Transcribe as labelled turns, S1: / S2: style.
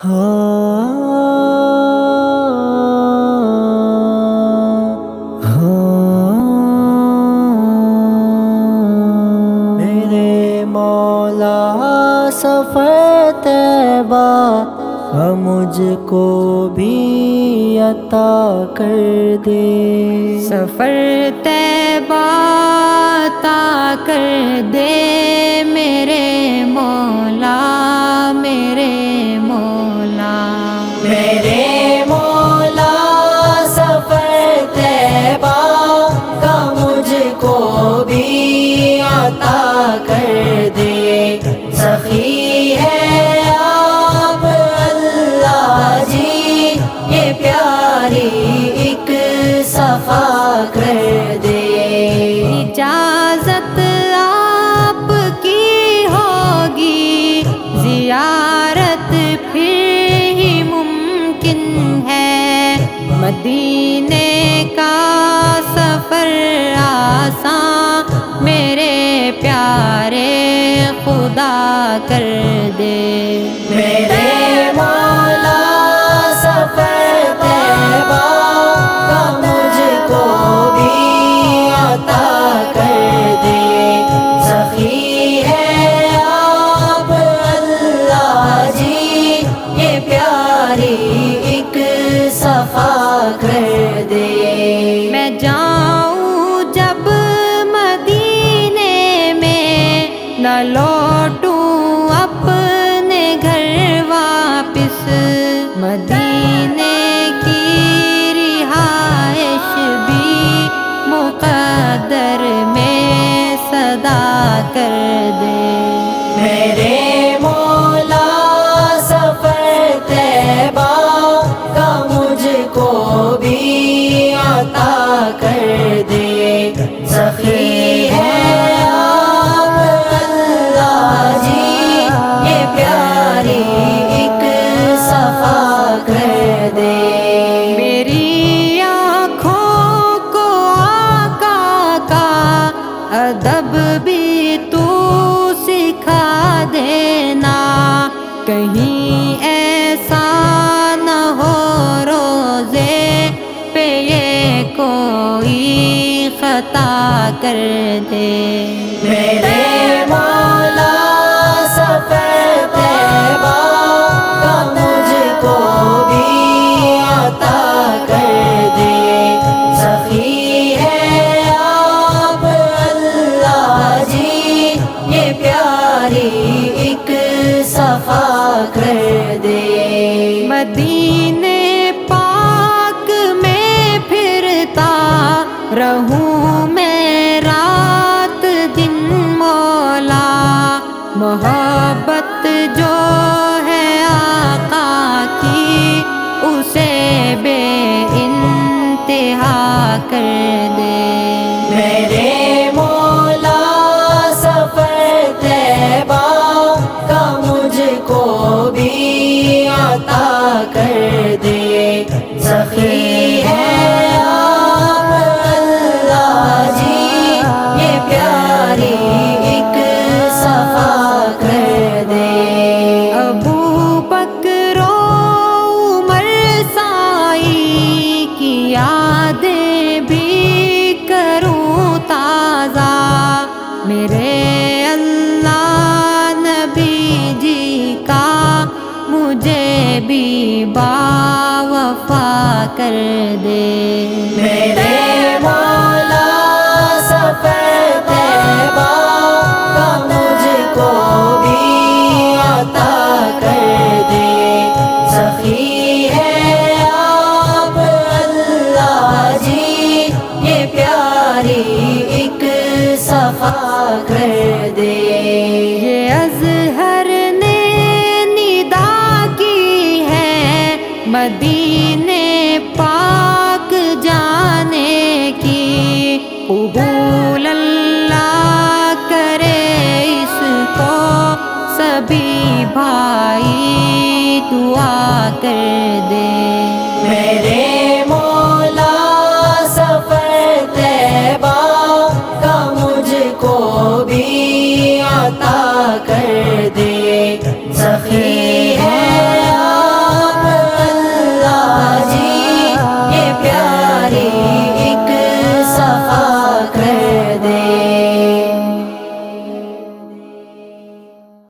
S1: میرے مولا سفر طیبہ مجھ کو بھی عطا کر دے،
S2: سفر طیبہ عطا کر دے میرے مولا، میرے مولا،
S1: میرے مولا سفر طیبہ کا مجھ کو بھی عطا کر دے، سخی ہے آپ اللہ جی یہ پیاری ایک صفا کر دے،
S2: اجازت آپ کی ہوگی زیارت پھر ہی ممکن ہے، مدینے کا سفر آسان میرے پیارے خدا کر دے،
S1: میرے مولا سفر طیبہ کا مجھ کو بھی عطا کر دے، سخی ہے آپ اللہ جی یہ پیاری ایک صفا کر دے،
S2: میں جاؤں جب مدینے میں نہ لوٹوں اپنے گھر واپس، مدینے کی رہائش بھی مقدر میں صدا کر دے،
S1: میرے مولا سفر طیبہ کا مجھ کو بھی عطا کر دے، سخی ہے آپ اللہ جی یہ پیاری ایک صفا کر دے،
S2: میری آنکھوں کو آقا کا ادب بھی تو سکھا دینا، کہیں ایسا نہ ہو روزے پہ یہ کوئی خطا کر دے،
S1: میرے مولا سفر طیبہ کا مجھ کو بھی عطا کر دے، سخی ہے آپ اللہ جی یہ پیاری ایک صفا کر دے،
S2: مدینے پاک میں پھرتا رہوں میں رات دن مولا، محبت جو ہے آقا کی اسے بے انتہا کر دے،
S1: میرے مولا سفر طیبہ کا مجھ کو بھی عطا کر دے، سخی ہے آپ اللہ جی یہ پیاری ایک صفا کر دے،
S2: ابو بکر و عمر سائی کی یادیں بھی کروں تازہ، میرے اللہ نبی جی کا مجھے بھی باوفا کر دے،
S1: میرے مولا سفر طیبہ کا مجھ کو بھی عطا کر دے، سخی ہے آپ اللہ جی یہ پیاری ایک صفا کر دے،
S2: یہ ازہر نے ندا کی ہے مدینے پاک جانے کی، قبول اللہ کرے اس کو سبھی بھائی دعا